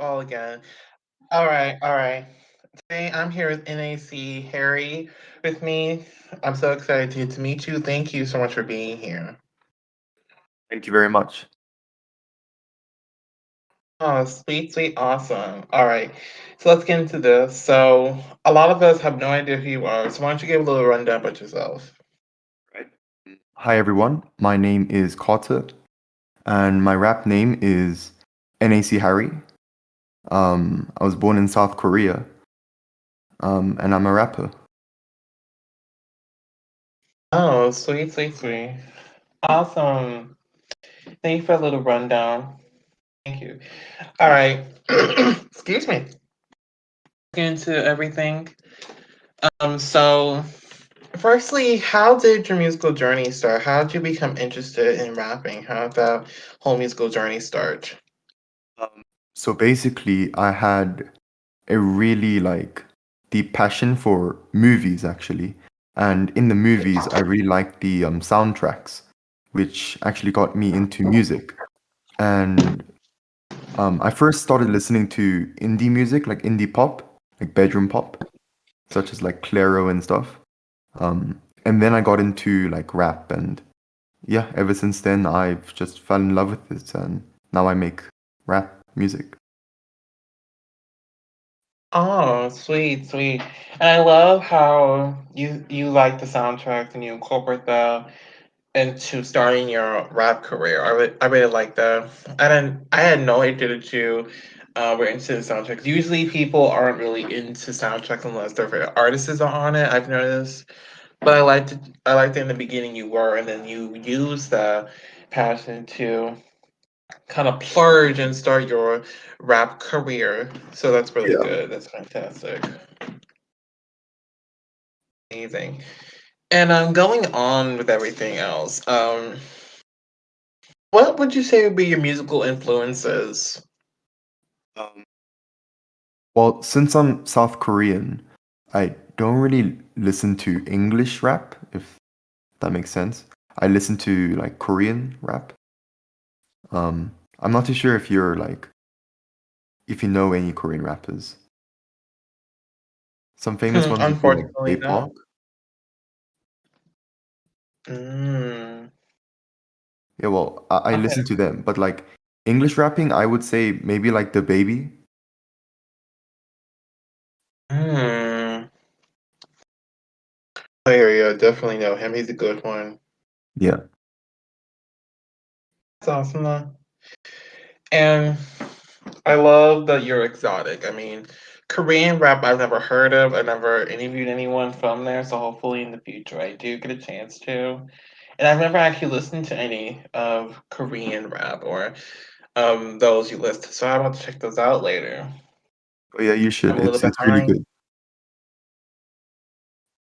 call again. All right, all right. Today I'm here with NAC Harry with me. I'm so excited to meet you. Thank you so much for being here. Thank you very much. Oh, sweet, sweet, awesome. All right, so let's get into this. So, a lot of us have no idea who you are, so why don't you give a little rundown about yourself? Right. Hi everyone, my name is Carter, and my rap name is NAC Harry. I was born in South Korea, and I'm a rapper. Oh, sweet, sweet, sweet. Awesome. Thank you for a little rundown. Thank you. All right. Excuse me. Get into everything. So firstly, how did your musical journey start? How did you become interested in rapping? How did that whole musical journey start? Um, so basically, I had a really deep passion for movies actually, and in the movies, I really liked the soundtracks, which actually got me into music. And I first started listening to indie music, like indie pop, like bedroom pop, such as like Clairo and stuff. And then I got into like rap, and yeah, ever since then I've just fell in love with it, and now I make rap music. Oh, sweet, sweet. And I love how you like the soundtracks and you incorporate that into starting your rap career. I really like that. I had no idea that you were into the soundtracks. Usually people aren't really into soundtracks unless their favorite artists are on it, I've noticed. But I liked in the beginning you were, and then you used the passion to kind of plurge and start your rap career. So that's really Yeah. good. That's fantastic. Amazing. And going on with everything else, what would you say would be your musical influences? Um, well, since I'm South Korean, I don't really listen to English rap, if that makes sense. I listen to like Korean rap. I'm not too sure if if you know any Korean rappers. Some famous ones would be like Unfortunately, K-pop. no. Mm, Yeah, well, I okay. listen to them, but like English rapping, I would say maybe like the Baby. Mm. Oh, yeah, yeah, definitely know him. He's a good one. Yeah. That's awesome, though. And I love that you're exotic. I mean, Korean rap I've never heard of. I never interviewed anyone from there, so hopefully in the future I do get a chance to. And I've never actually listened to any of Korean rap or those you listed, so I'm about to check those out later. Oh yeah, you I'm should. a little It's really behind. good.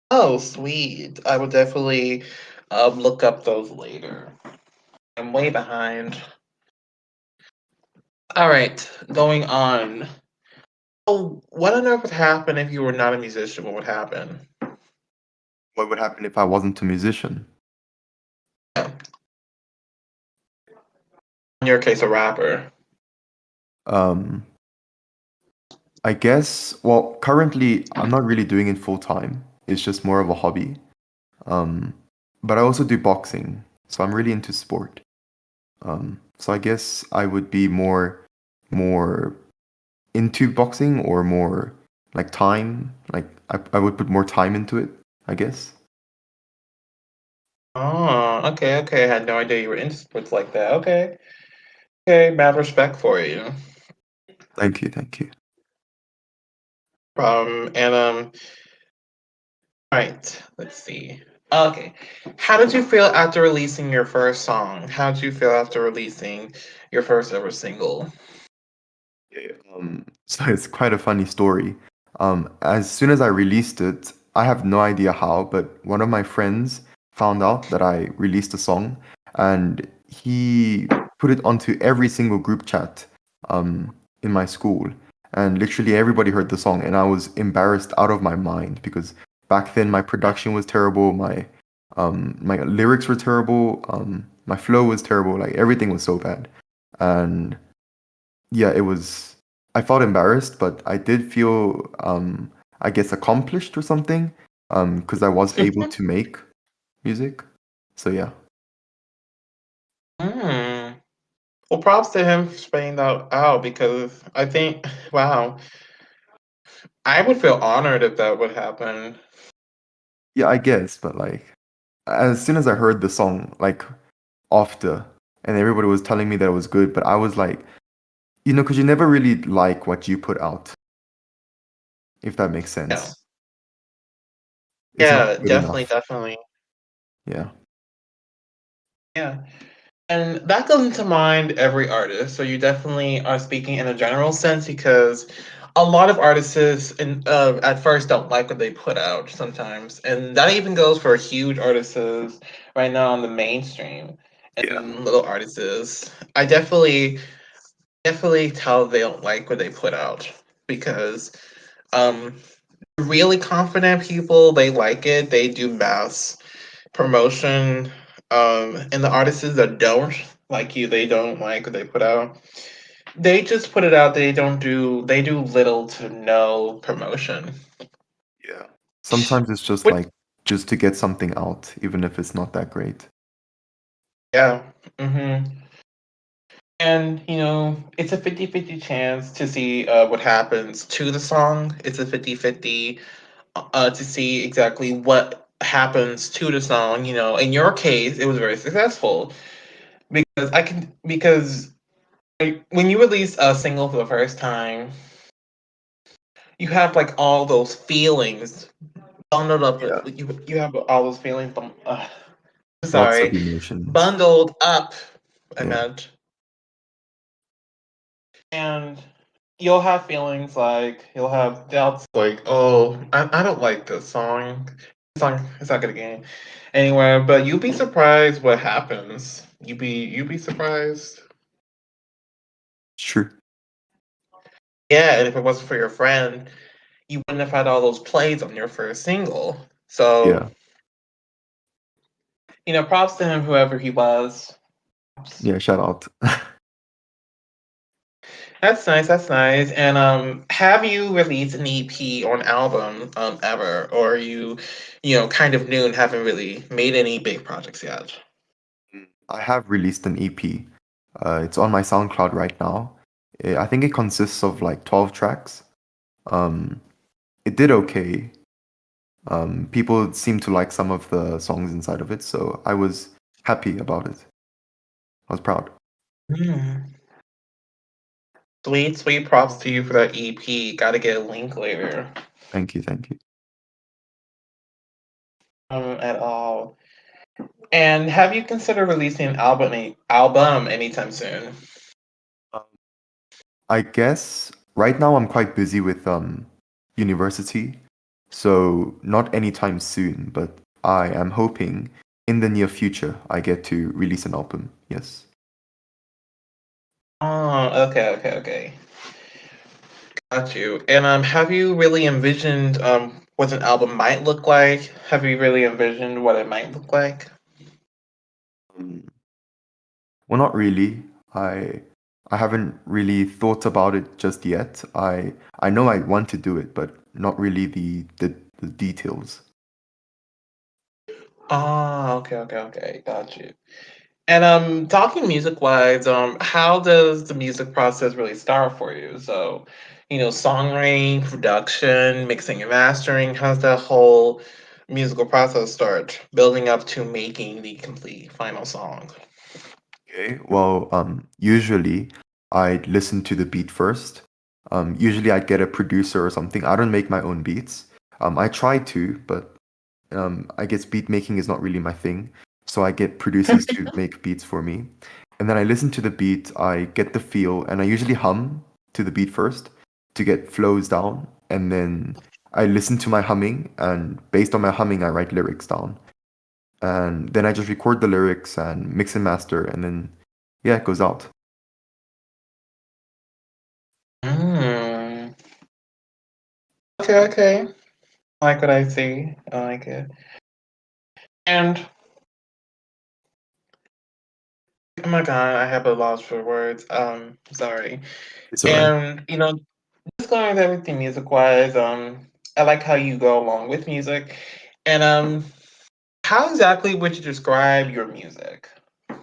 Oh, sweet. I will definitely look up those later. I'm way behind. All right, going on. Oh, what on earth would happen if you were not a musician? What would happen? What would happen if I wasn't a musician? Yeah, in your case, a rapper. Um, I guess, well, currently I'm not really doing it full time. It's just more of a hobby. Um, but I also do boxing, so I'm really into sport. So I guess I would be more into boxing or more like time, like I would put more time into it, I guess. Oh, okay, okay. I had no idea you were into sports like that. Okay, okay. Mad respect for you. Thank you, thank you. And right. Let's see. Okay, how did you feel after releasing your first song? How did you feel after releasing your first ever single? Yeah, so it's quite a funny story. As soon as I released it, I have no idea how, but one of my friends found out that I released a song, and he put it onto every single group chat in my school. And literally everybody heard the song, and I was embarrassed out of my mind because back then my production was terrible, my lyrics were terrible, my flow was terrible, like everything was so bad. And yeah, I felt embarrassed, but I did feel, I guess, accomplished or something, because I was able to make music. So yeah, Hmm. Well, props to him for spelling that out because I think, wow, I would feel honored if that would happen. yeah, I guess. But like, as soon as I heard the song, like after, and everybody was telling me that it was good, but I was like, because you never really like what you put out, if that makes Yeah, sense. It's not yeah, good definitely, enough. definitely. Yeah, Yeah. And that goes into mind every artist. So you definitely are speaking in a general sense because a lot of artists at first don't like what they put out sometimes, and that even goes for huge artists right now on the mainstream yeah, and little artists. I definitely tell they don't like what they put out because um really confident people they like it. They do mass promotion, and the artists that don't like you, they don't like what they put out. They just put it out. They do little to no promotion. yeah. Sometimes it's just Which like just to get something out, even if it's not that great. yeah. And it's a 50-50 chance to see what happens to the song. It's a 50-50 to see exactly what happens to the song. In your case, it was very successful because like, when you release a single for the first time, you have like all those feelings bundled up. Yeah, You have all those feelings. lots of Sorry, emotions. bundled up. I Yeah, meant, and you'll have feelings like you'll have doubts like, oh, I don't like this song. It's not gonna get anywhere. But you'll be surprised what happens. You be surprised. it's true. Yeah, and if it wasn't for your friend, you wouldn't have had all those plays on your first single. So, Yeah, props to him, whoever he was. yeah. Shout out. That's nice. That's nice. And have you released an EP or an album ever, or are you kind of new and haven't really made any big projects yet? I have released an EP. It's on my SoundCloud right now. I think it consists of like 12 tracks. Um, it did okay. People seem to like some of the songs inside of it, so I was happy about it. I was proud. Hmm. Sweet, sweet props to you for that EP. Got to get a link later. Thank you, thank you. At all. And have you considered releasing an album anytime soon? Um, I guess right now I'm quite busy with university, so not anytime soon, but I am hoping in the near future I get to release an album. Yes. Oh, okay, okay, okay. Got you. And have you really envisioned what an album might look like? Have you really envisioned what it might look like? Um, Well, not really. I I haven't really thought about it just yet. I know I want to do it, but not really the details. Ah, okay, okay, okay. Got you. And talking music wise, how does the music process really start for you? So, songwriting, production, mixing and mastering, how's that whole musical process start building up to making the complete final song? Okay. Well, usually I'd listen to the beat first. Usually I'd get a producer or something. I don't make my own beats. I try to, but I guess beat making is not really my thing. So I get producers to make beats for me. And then I listen to the beat, I get the feel, and I usually hum to the beat first to get flows down. And then I listen to my humming, and based on my humming, I write lyrics down. And then I just record the lyrics and mix and master, and then yeah, it goes out. Mm. Okay, okay. I like what I see. I like it. And Oh my god, I have a loss for words. Sorry. It's all right. And just going with everything music wise, I like how you go along with music. And how exactly would you describe your music? How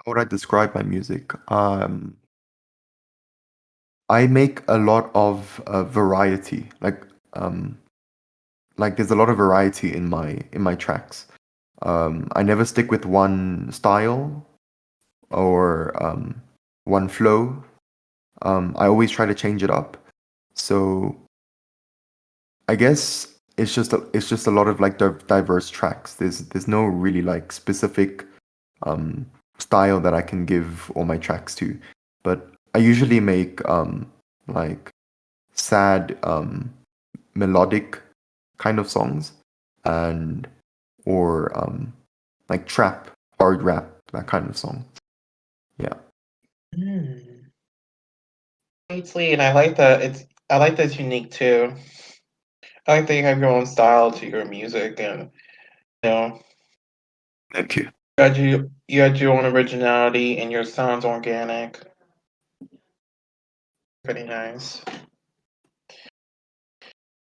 would I describe my music? I make a lot of variety. Like there's a lot of variety in my tracks. I never stick with one style or one flow. I always try to change it up. So I guess it's just a lot of like diverse tracks. There's no really like specific um, style that I can give all my tracks to, but I usually make like sad melodic kind of songs and or like trap, hard rap, that kind of song. Yeah. Mm. Sweet, and I like that it's unique too. I like that you have your own style to your music and you know Thank you. you had your own originality and your sounds organic. Pretty nice.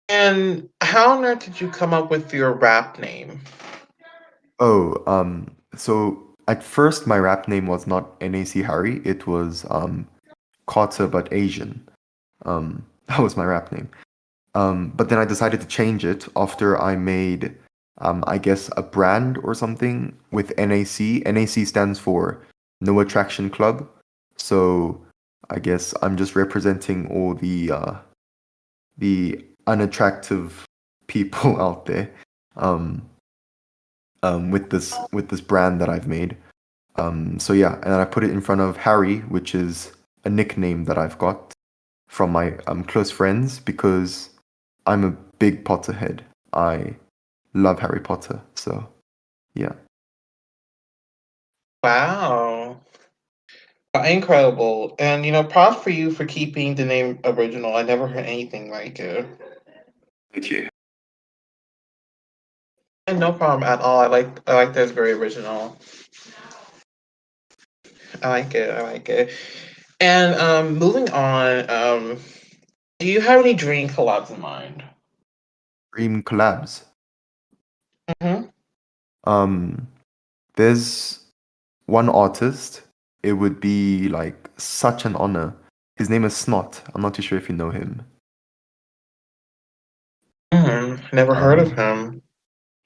And how on earth did you come up with your rap name? Oh, so at first my rap name was not NAC Harry, it was Carter but Asian. That was my rap name. But then I decided to change it after I made, I guess, a brand or something with NAC. NAC stands for No Attraction Club. So I guess I'm just representing all the unattractive people out there um, with this brand that I've made. So yeah, and then I put it in front of Harry, which is a nickname that I've got from my close friends because I'm a big Potterhead. I love Harry Potter. So yeah. Wow. Incredible. And props for you for keeping the name original. I never heard anything like it. Thank you. And no problem at all. I like that it's very original. I like it. I like it. And moving on, do you have any dream collabs in mind? Dream collabs. Mm-hmm. Um, there's one artist. It would be like such an honor. His name is Snot. I'm not too sure if you know him. Never heard of Um, him.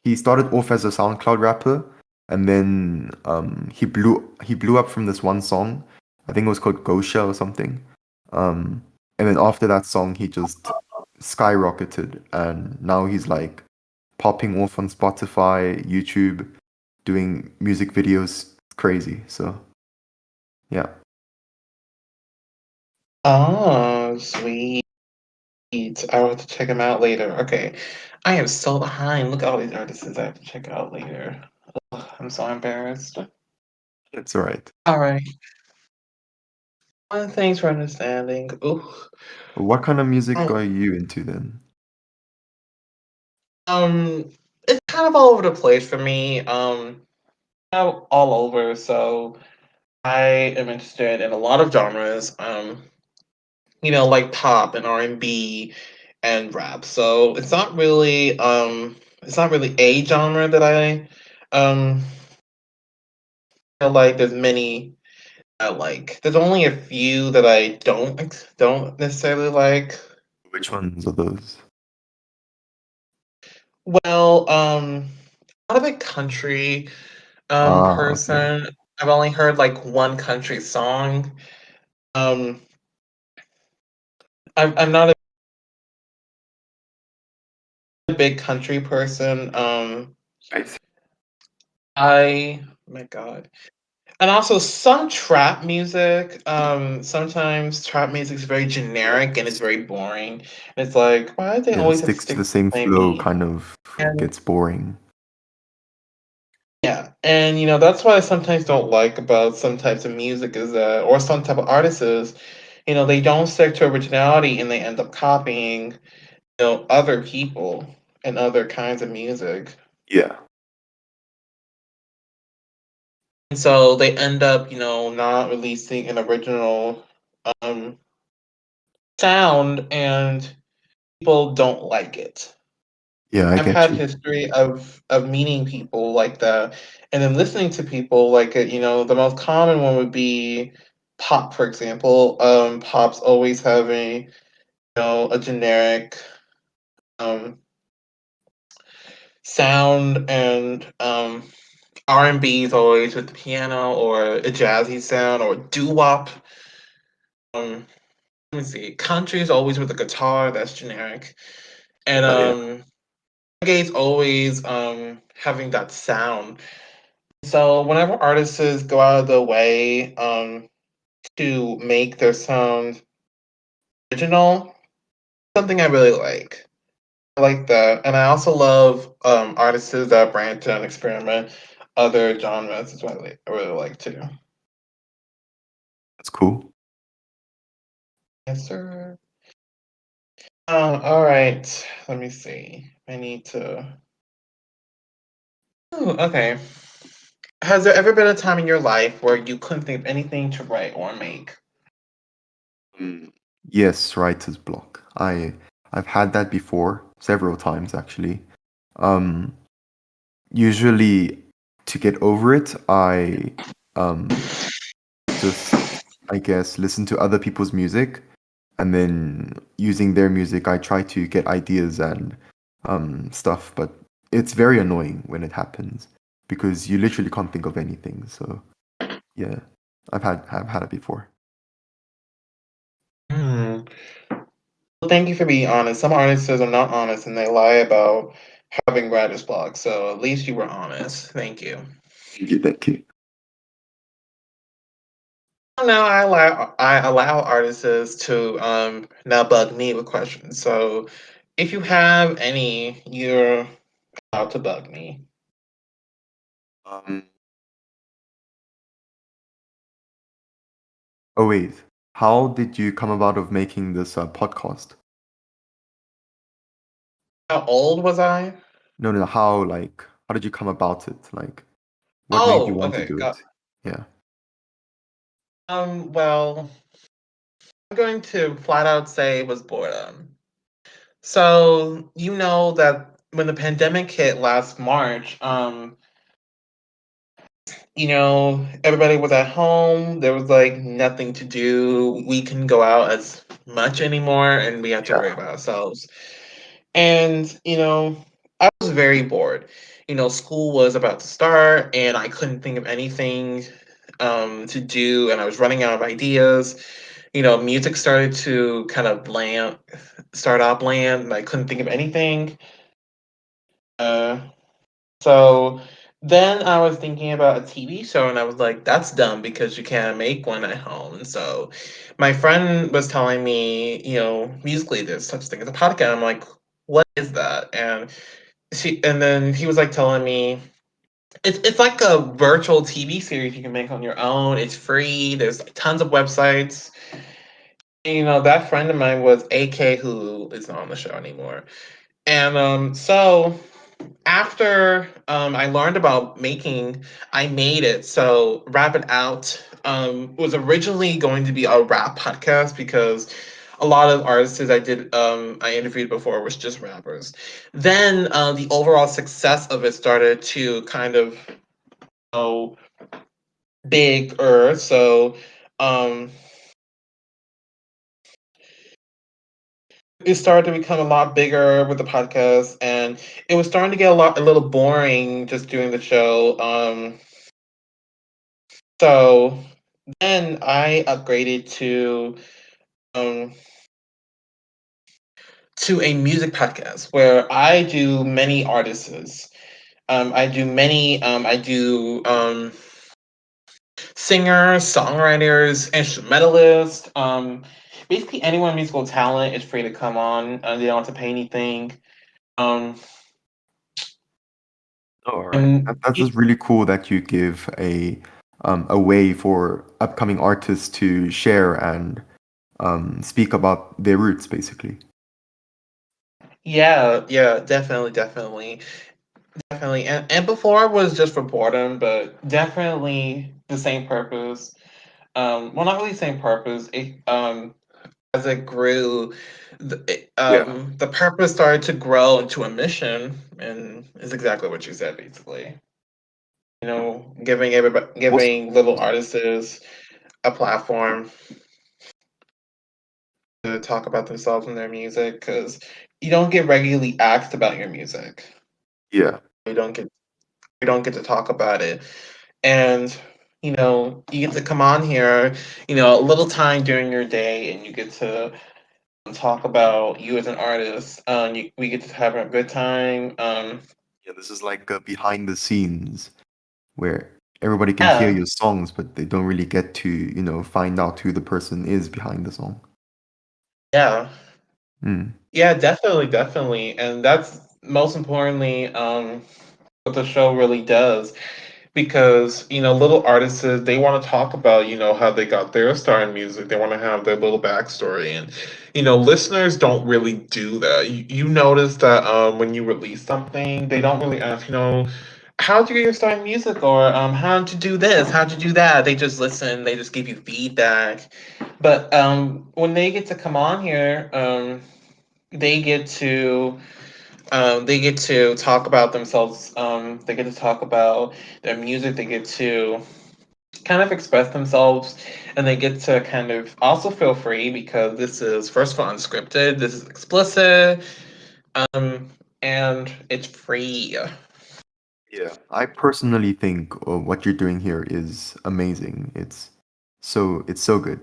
he started off as a SoundCloud rapper, and then he blew up from this one song. I think it was called Gosha or something. Um, and then after that song, he just skyrocketed, and now he's like popping off on Spotify, YouTube, doing music videos. Crazy. So yeah. Oh, sweet. I will have to check him out later. Okay. I am so behind. Look at all these artists I have to check out later. Ugh, I'm so embarrassed. It's all right. All right. Thanks for understanding. Ooh. What kind of music Um, are you into then? it's kind of all over the place for me. All over. So I am interested in a lot of genres. Like pop and R&B and rap. So it's not really a genre that I um feel like there's many I like. There's only a few that I don't necessarily like. Which ones are those? Well, not a big country Ah, okay. person. I've only heard like one country song. Um, I'm not a big country person. I see. My God. And also some trap music. Sometimes trap music is very generic and it's very boring. It's like, why do they Yeah, always have to sticks to stick the to the same same flow, beat? kind of And gets boring. yeah, and that's what I sometimes don't like about some types of music is that, or some type of artists is, they don't stick to originality and they end up copying, other people and other kinds of music. Yeah. And so they end up, not releasing an original um, sound, and people don't like it. Yeah, I I've get had you. history of meeting people like that, and then listening to people like it. The most common one would be pop, for example. Pop's always having a generic um, sound, and R&B is always with the piano or a jazzy sound or doo wop. Um, Let me see. Country is always with a guitar that's generic, and Yeah, yeah. reggae is always having that sound. So whenever artists go out of the way to make their sound original, something I really like. I like that, and I also love artists that branch out and experiment other genres. Is what I really like too. That's cool. Yes, sir. All right. Let me see. I need to. Ooh, okay. Has there ever been a time in your life where you couldn't think of anything to write or make? Mm. Yes, writer's block. I've had that before, several times actually. Um, Usually to get over it, I um just I guess listen to other people's music, and then using their music I try to get ideas and stuff, but it's very annoying when it happens because you literally can't think of anything. So yeah, I've had it before. Hmm. Well, thank you for being honest. Some artists are not honest and they lie about having writer's block. So at least you were honest. Thank you. Thank you, thank you. Now I allow artists to now bug me with questions. So if you have any, you're allowed to bug me. Um, oh wait, how did you come about of making this podcast? How old was I? No, no, how did you come about it? Like, what made you Oh, want to okay. do it? Yeah. Well, I'm going to flat out say it was boredom. So you know that when the pandemic hit last March, everybody was at home. There was like nothing to do. We couldn't go out as much anymore, and we had to worry Yeah. about ourselves. And, I was very bored. School was about to start, and I couldn't think of anything to do, and I was running out of ideas. Music started to kind of start out bland, and I couldn't think of anything. Uh, so then I was thinking about a TV show, and I was like, that's dumb because you can't make one at home. And so my friend was telling me, musically, there's such thing as a podcast. I'm like, what is that? And then he was like telling me it's like a virtual TV series you can make on your own. It's free. There's like tons of websites. And, that friend of mine was AK, who is not on the show anymore. And so after I learned about making, I made it. So Rap It Out was originally going to be a rap podcast because a lot of artists I interviewed before was just rappers. Then the overall success of it started to kind of go bigger. So um, it started to become a lot bigger with the podcast, and it was starting to get a little boring just doing the show. So then I upgraded um to a music podcast where I do many artists. I do singers, songwriters, instrumentalists. Basically anyone musical talent is free to come on. They don't have to pay anything. Um, All right. and That's just really cool that you give a way for upcoming artists to share and speak about their roots, basically. yeah, yeah, definitely, definitely. Definitely. And before it was just for boredom, but definitely the same purpose. Well, not really same purpose. As it grew, Yeah. the purpose started to grow into a mission, and is exactly what you said, basically. Giving everybody, Awesome. giving little Awesome. artists a platform to talk about themselves and their music, because you don't get regularly asked about your music. Yeah. You don't get you don't get to talk about it, and you get to come on here, a little time during your day, and you get to talk about you as an artist. We get to have a good time. Yeah, this is like behind the scenes where everybody can hear Yeah, your songs, but they don't really get to, find out who the person is behind the song. yeah, Mm. yeah, definitely, definitely, and that's most importantly what the show really does. Because little artists, they want to talk about how they got their start in music. They want to have their little backstory, and listeners don't really do that. You notice that when you release something, they don't really ask, how'd you get your start in music, or how'd you do this, how'd you do that. They just listen, they just give you feedback. But when they get to come on here, they get to they get to talk about themselves. They get to talk about their music. They get to kind of express themselves, and they get to kind of also feel free, because this is, first of all, unscripted. This is explicit, um, and it's free. Yeah. I personally think what you're doing here is amazing. It's so good.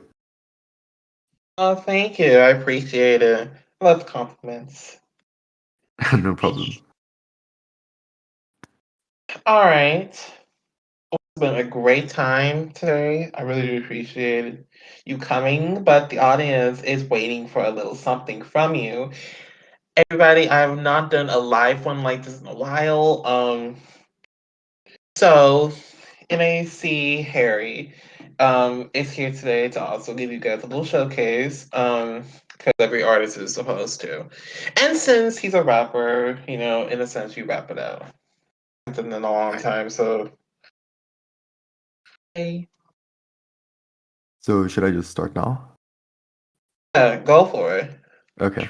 Oh, thank you. I appreciate it. I love compliments. No problem. All right. It's been a great time today. I really do appreciate you coming, but the audience is waiting for a little something from you. Everybody, I have not done a live one like this in a while. So NAC Harry is here today to also give you guys a little showcase. Because every artist is supposed to. And since he's a rapper, in a sense, you rap it out. It's been a long Right. time, so hey, So should I just start now? yeah, go for it. Okay.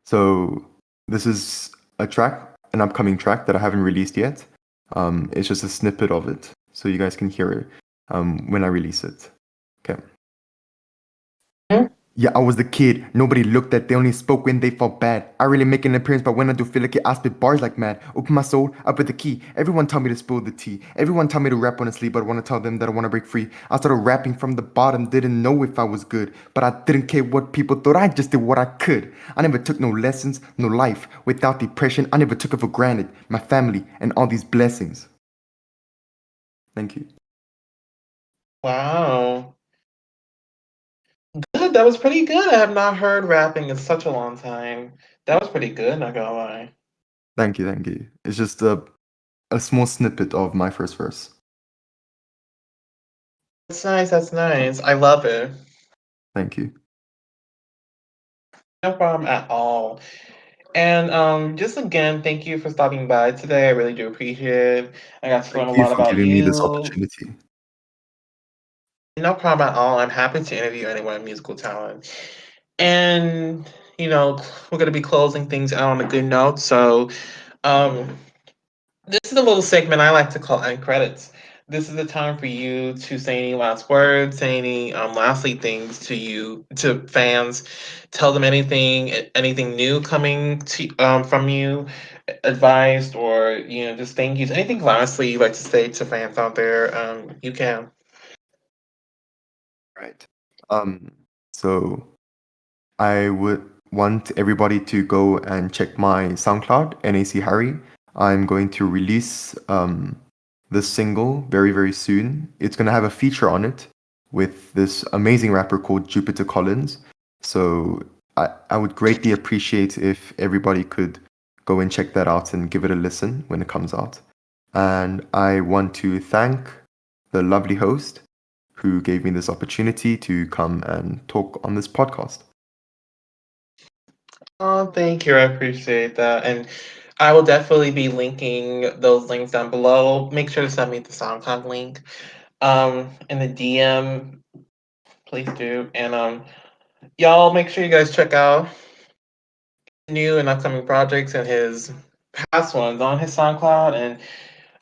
So this is an upcoming track that I haven't released yet. It's just a snippet of it, so you guys can hear it when I release it. Okay. Hmm? Yeah, I was the kid. Nobody looked at, they only spoke when they felt bad. I really make an appearance, but when I do feel like it, I spit bars like mad. Open my soul, up with the key. Everyone tell me to spill the tea. Everyone tell me to rap honestly, but I want to tell them that I want to break free. I started rapping from the bottom, didn't know if I was good. But I didn't care what people thought, I just did what I could. I never took no lessons, no life. Without depression, I never took it for granted. My family and all these blessings. Thank you. Wow. Good. That was pretty good. I have not heard rapping in such a long time. That was pretty good, not gonna lie. Thank you, thank you. It's just a small snippet of my first verse. That's nice, that's nice. I love it. Thank you. No problem at all. And just again, thank you for stopping by today. I really do appreciate it. I got to learn a Thank you lot for about giving me this you. opportunity. No problem at all. I'm happy to interview anyone in musical talent. And, we're going to be closing things out on a good note. So, um, this is a little segment I like to call end credits. This is the time for you to say any last words, say any lastly things to fans. Tell them anything new coming from you, advised, or just thank yous. Anything lastly you'd like to say to fans out there, you can. Right. Um, so I would want everybody to go and check my SoundCloud, NAC Harry. I'm going to release this single very, very soon. It's going to have a feature on it with this amazing rapper called Jupiter Collins. So I would greatly appreciate if everybody could go and check that out and give it a listen when it comes out. And I want to thank the lovely host who gave me this opportunity to come and talk on this podcast. Oh, thank you. I appreciate that. And I will definitely be linking those links down below. Make sure to send me the SoundCloud link in the DM. Please do. And y'all make sure you guys check out new and upcoming projects and his past ones on his SoundCloud,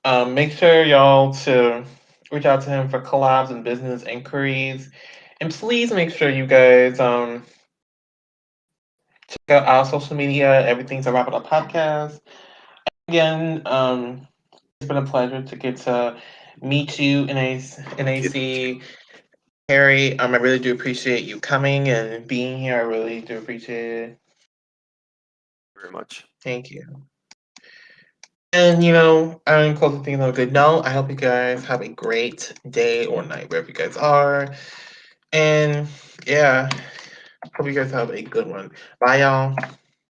and make sure y'all to reach out to him for collabs and business inquiries. And please make sure you guys check out our social media. Everything's a Wrap It Up podcast. Again, it's been a pleasure to get to meet you in Thank you NAC Harry. I really do appreciate you coming and being here. I really do appreciate it. very much. Thank you. And I'm closing things on a good note. I hope you guys have a great day or night wherever you guys are. And yeah, hope you guys have a good one. Bye, y'all.